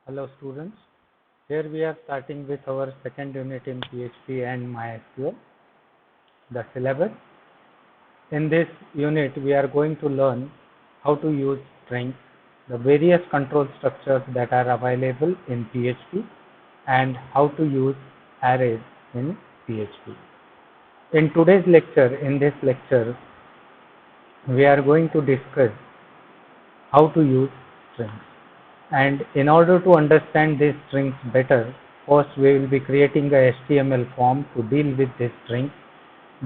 Hello students, here we are starting with our second unit in PHP and MySQL, the syllabus. In this unit we are going to learn how to use strings, the various control structures that are available in PHP and how to use arrays in PHP. In today's lecture, we are going to discuss how to use strings. And in order to understand these strings better, first we will be creating a HTML form to deal with these strings.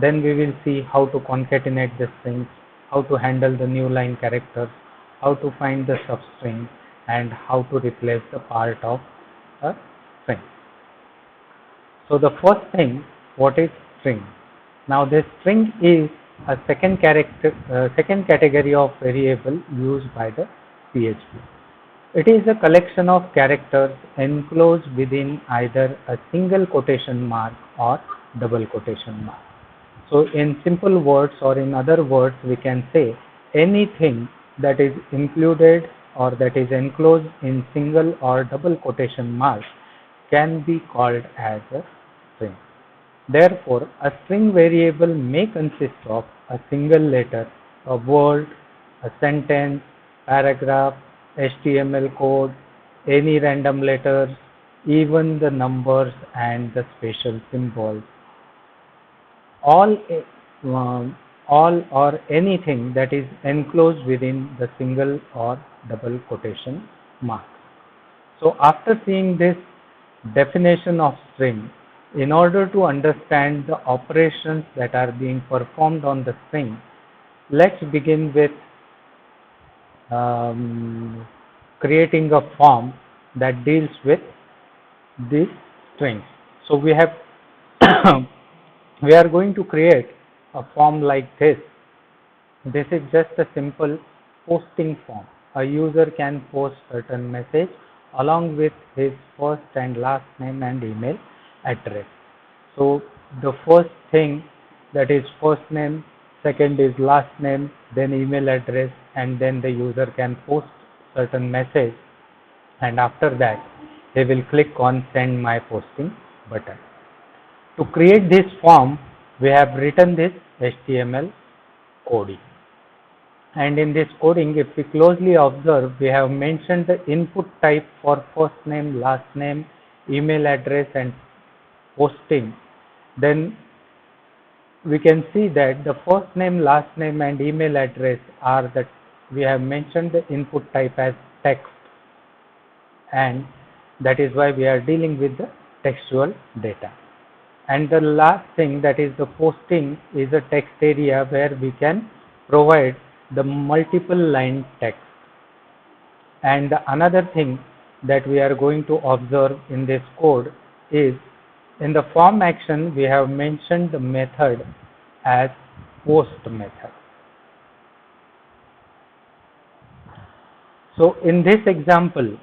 Then we will see how to concatenate the strings, how to handle the new line characters, how to find the substring, and how to replace the part of a string. So the first thing, what is string? Now this string is a second category of variable used by the PHP. It is a collection of characters enclosed within either a single quotation mark or double quotation mark. So in simple words, or in other words, we can say anything that is included or that is enclosed in single or double quotation marks can be called as a string. Therefore, a string variable may consist of a single letter, a word, a sentence, paragraph, HTML code, any random letters, even the numbers and the special symbols. All or anything that is enclosed within the single or double quotation marks. So after seeing this definition of string, in order to understand the operations that are being performed on the string, let's begin with creating a form that deals with these strings. So we have we are going to create a form like this. This is just a simple posting form. A user can post certain message along with his first and last name and email address. So the first thing, that is first name, second is last name, then email address, and then the user can post certain message, and after that he will click on send my posting button. To create this form, we have written this HTML coding. And in this coding, if we closely observe, we have mentioned the input type for first name, last name, email address, and posting. Then we can see that the first name, last name, and email address are that we have mentioned the input type as text, and that is why we are dealing with the textual data. And the last thing, that is the posting, is a text area where we can provide the multiple line text. And another thing that we are going to observe in this code is, in the form action we have mentioned the method as post method. So in this example,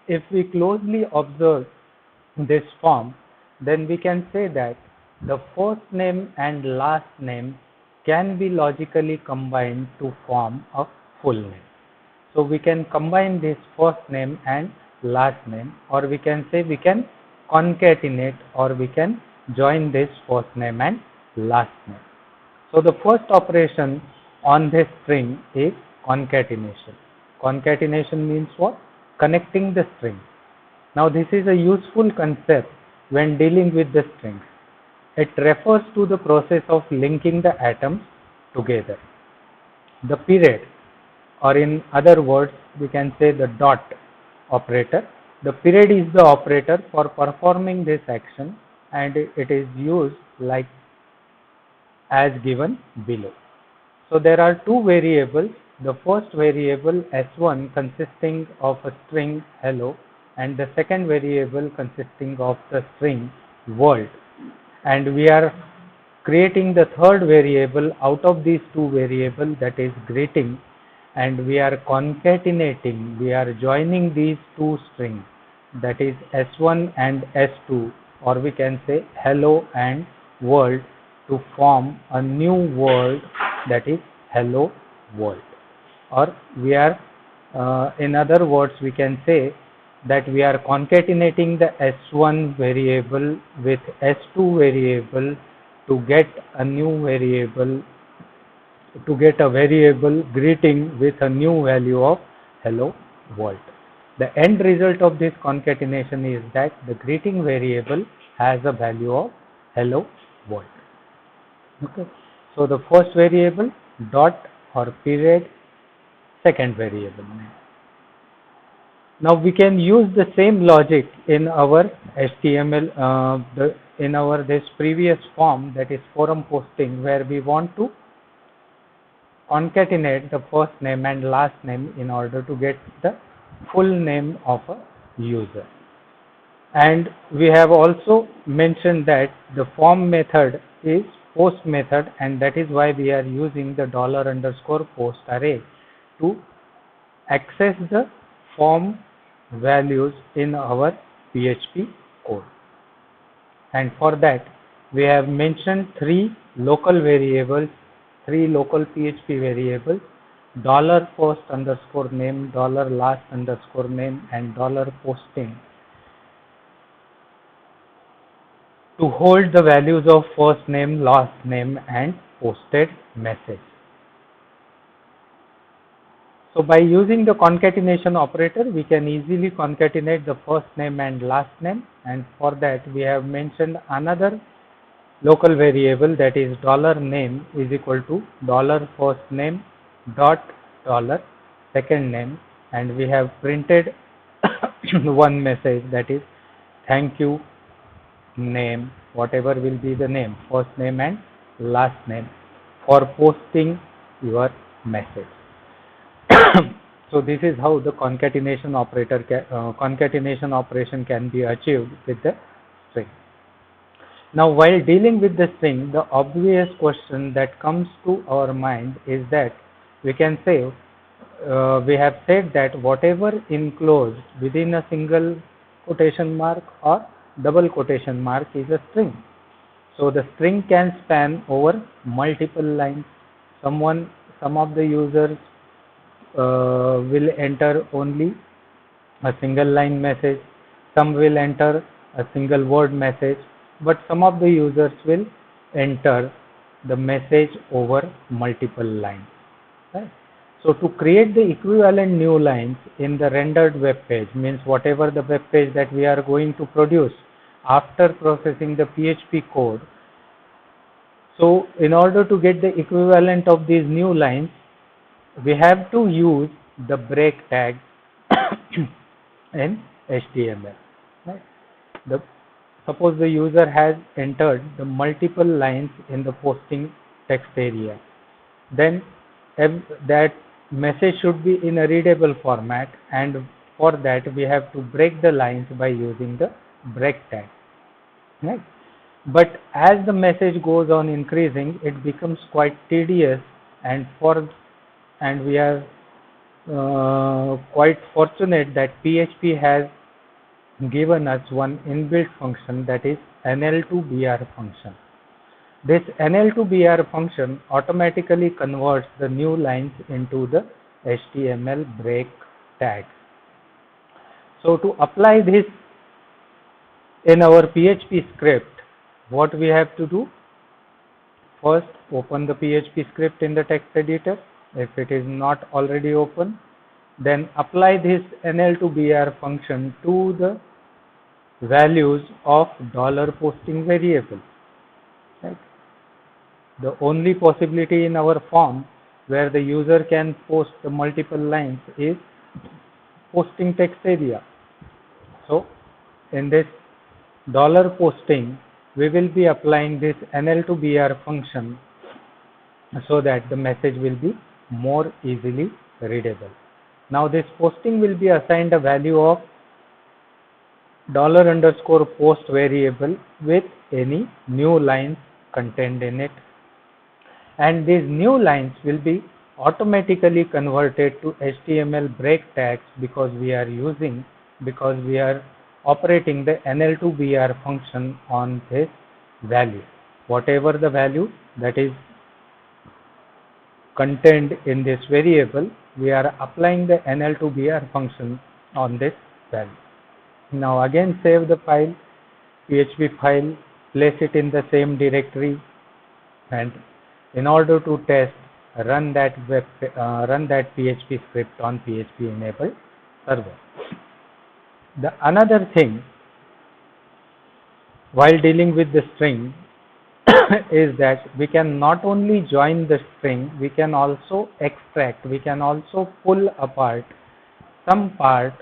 if we closely observe this form, then we can say that the first name and last name can be logically combined to form a full name. So we can combine this first name and last name, or we can say we can concatenate, or we can join this first name and last name. So the first operation on this string is concatenation. Concatenation means what? Connecting the strings. Now this is a useful concept when dealing with the strings. It refers to the process of linking the atoms together. The period, or in other words we can say the dot operator. The period is the operator for performing this action, and it is used like as given below. So there are two variables. The first variable S1 consisting of a string hello, and the second variable consisting of the string world. And we are creating the third variable out of these two variables, that is greeting, and we are concatenating, we are joining these two strings, that is S1 and S2, or we can say hello and world, to form a new word, that is hello world. Or we are In other words, we can say that we are concatenating the S1 variable with S2 variable to get a new variable, to get a variable greeting with a new value of hello world. The end result of this concatenation is that the greeting variable has a value of hello world. Okay. So the first variable dot or period, second variable name. Now we can use the same logic in our HTML, in our this previous form, that is forum posting, where we want to concatenate the first name and last name in order to get the full name of a user. And we have also mentioned that the form method is post method, and that is why we are using the $_post array to access the form values in our PHP code. And for that we have mentioned three local variables, three local PHP variables: $first_name, $last_name, and $posting, to hold the values of first name, last name, and posted message. So by using the concatenation operator, we can easily concatenate the first name and last name, and for that we have mentioned another local variable, that is $name is equal to $first name dot $second name, and we have printed one message, that is thank you name, whatever will be the name, first name and last name, for posting your message. So this is how the concatenation operation can be achieved with the string. Now while dealing with the string, the obvious question that comes to our mind is that we can say, we have said that whatever enclosed within a single quotation mark or double quotation mark is a string. So the string can span over multiple lines. Some of the users will enter only a single line message, some will enter a single word message, but some of the users will enter the message over multiple lines. Right? So to create the equivalent new lines in the rendered web page, means whatever the web page that we are going to produce after processing the PHP code, so in order to get the equivalent of these new lines, we have to use the break tag in HTML. Right? Suppose the user has entered the multiple lines in the posting text area, then that message should be in a readable format, and for that we have to break the lines by using the break tag. Right? But as the message goes on increasing, it becomes quite tedious, and we are quite fortunate that PHP has given us one inbuilt function, that is NL2BR function. This NL2BR function automatically converts the new lines into the HTML break tags. So to apply this in our PHP script, what we have to do? First, open the PHP script in the text editor. If it is not already open, then apply this NL2BR function to the values of $posting variable. Right? The only possibility in our form where the user can post the multiple lines is posting text area. So in this $posting, we will be applying this NL2BR function so that the message will be more easily readable. Now this posting will be assigned a value of $_post variable with any new lines contained in it, and these new lines will be automatically converted to HTML break tags because we are operating the NL2BR function on this value. Whatever the value that is contained in this variable, we are applying the NL2BR function on this value. Now again save the file, PHP file, place it in the same directory, and in order to test, run that PHP script on PHP enabled server. The another thing while dealing with the string is that we can not only join the string, we can also extract, we can also pull apart some part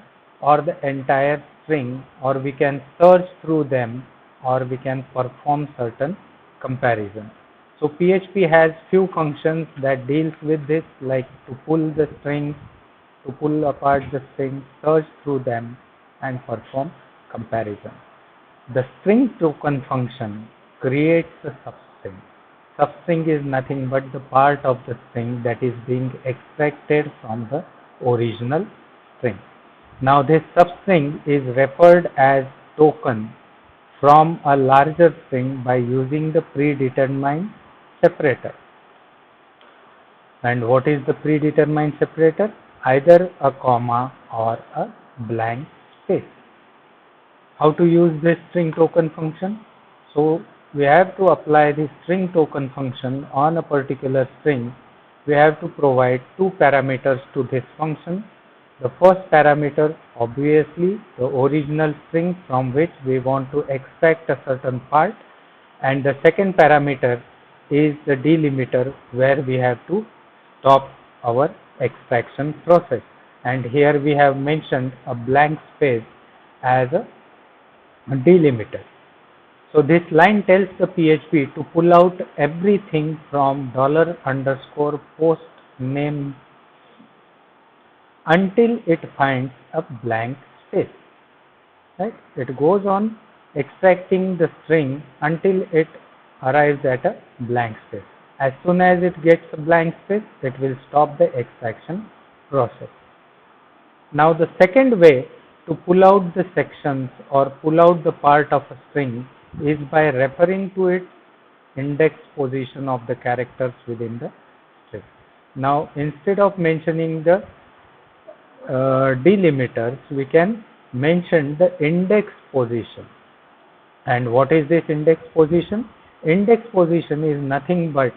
or the entire string, or we can search through them, or we can perform certain comparisons. So PHP has few functions that deals with this, like to pull the strings, to pull apart the strings, search through them, and perform comparison. The string token function creates a substring. Substring is nothing but the part of the string that is being extracted from the original string. Now this substring is referred as token from a larger string by using the predetermined separator. And what is the predetermined separator? Either a comma or a blank space. How to use this string token function? So we have to apply the string token function on a particular string. We have to provide two parameters to this function. The first parameter, obviously the original string from which we want to extract a certain part, and the second parameter is the delimiter where we have to stop our extraction process, and here we have mentioned a blank space as a delimiter. So this line tells the PHP to pull out everything from $_post name until it finds a blank space. Right? It goes on extracting the string until it arrives at a blank space. As soon as it gets a blank space, it will stop the extraction process. Now the second way to pull out the sections or pull out the part of a string is by referring to its index position of the characters within the string. Now instead of mentioning the delimiters, we can mention the index position. And what is this index position? Index position is nothing but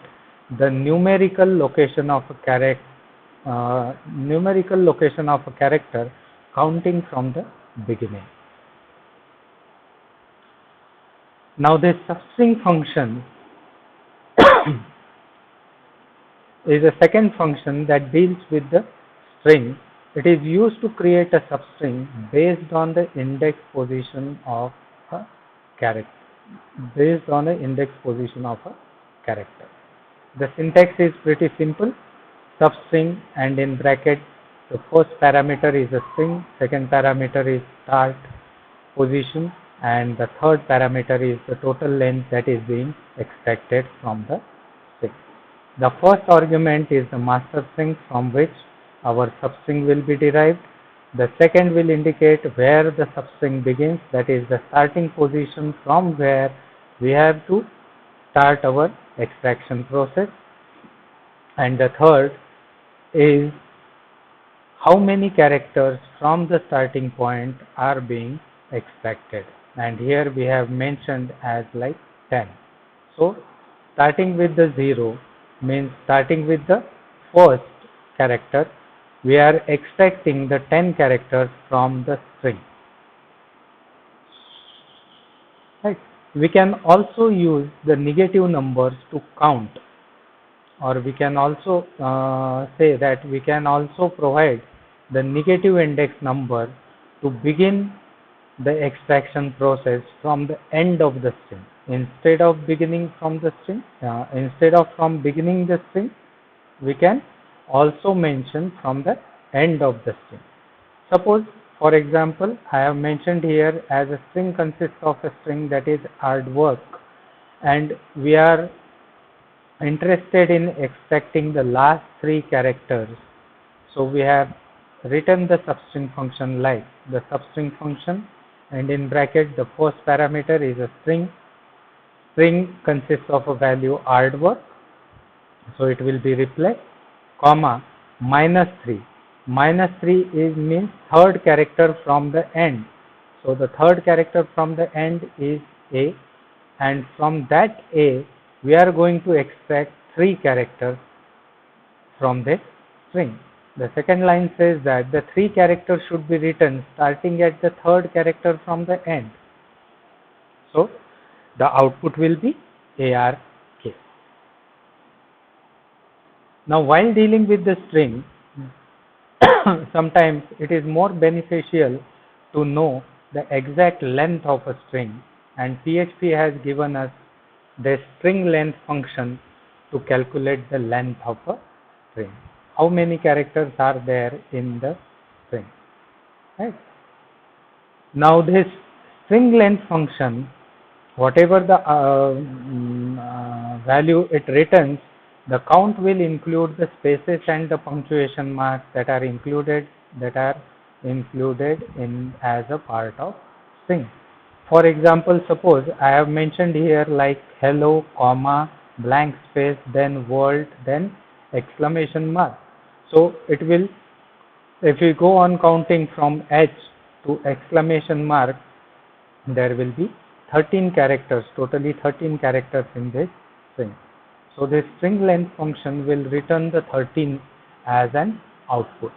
the numerical location of a character, counting from the beginning. Now this substring function is a second function that deals with the string. It is used to create a substring based on the index position of a character. The syntax is pretty simple. Substring, and in bracket the first parameter is a string, second parameter is start position, and the third parameter is the total length that is being extracted from the string. The first argument is the master string from which our substring will be derived. The second will indicate where the substring begins, that is the starting position from where we have to start our extraction process. And the third is how many characters from the starting point are being extracted, and here we have mentioned as like 10. So starting with the 0 means starting with the first character, we are extracting the 10 characters from the string. Right. We can also use the negative numbers to count, or we can also say that we can also provide the negative index number to begin the extraction process from the end of the string. Instead of beginning from the string, beginning the string, we can also mention from the end of the string. Suppose, for example, I have mentioned here as a string consists of a string that is artwork, and we are interested in extracting the last 3 characters. So we have written the substring function like the substring function, and in bracket the first parameter is a string. String consists of a value artwork, so it will be replaced, comma, -3. -3 is means third character from the end. So the third character from the end is A, and from that A we are going to extract 3 characters from this string. The second line says that the 3 characters should be written starting at the third character from the end. So the output will be ARK. Now while dealing with the string, sometimes it is more beneficial to know the exact length of a string, and PHP has given us the string length function to calculate the length of a string. How many characters are there in the string, right? Now this string length function, whatever the value it returns, the count will include the spaces and the punctuation marks that are included in as a part of string. For example, suppose I have mentioned here like hello, comma, blank space, then world, then exclamation mark. So it will, if we go on counting from H to exclamation mark, there will be 13 characters, totally 13 characters in this string. So this string length function will return the 13 as an output.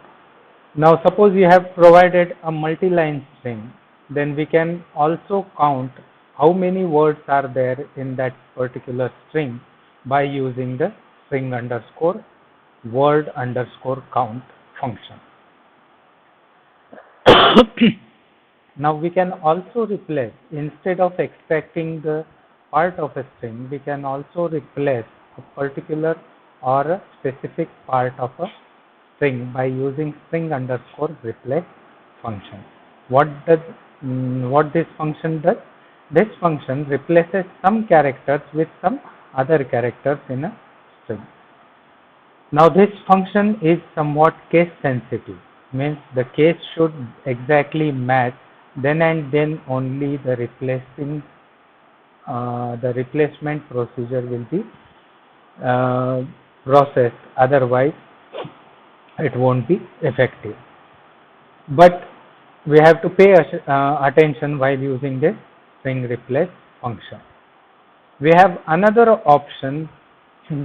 Now suppose we have provided a multi-line string, then we can also count how many words are there in that particular string by using the string underscore word underscore count function. Now we can also replace, instead of extracting the part of a string, we can also replace a particular or a specific part of a string by using string underscore replace function. What this function does? This function replaces some characters with some other characters in a string. Now this function is somewhat case sensitive, means the case should exactly match, then and then only the replacement procedure will be processed, otherwise it won't be effective. But we have to pay attention while using this string replace function. We have another option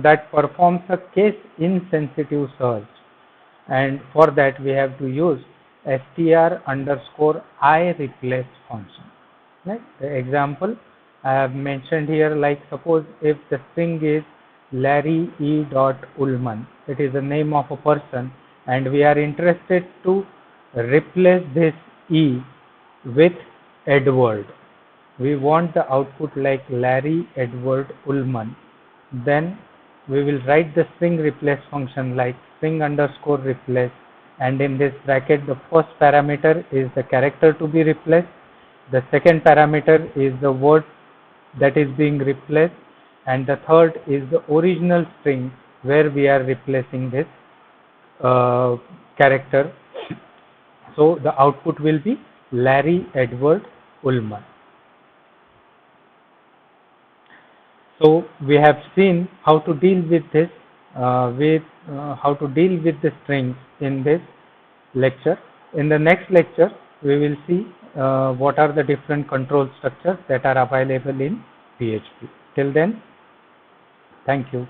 that performs a case insensitive search, and for that we have to use str underscore I replace function. Right? The example I have mentioned here, like suppose if the string is Larry E. Ullman, it is the name of a person, and we are interested to replace this E with Edward. We want the output like Larry Edward Ullman. Then we will write the string replace function like string underscore replace, and in this bracket the first parameter is the character to be replaced, the second parameter is the word that is being replaced, and the third is the original string where we are replacing this character. So the output will be Larry Edward Ullman. So we have seen how to deal with this, how to deal with the strings in this lecture. In the next lecture, we will see what are the different control structures that are available in PHP. Till then, thank you.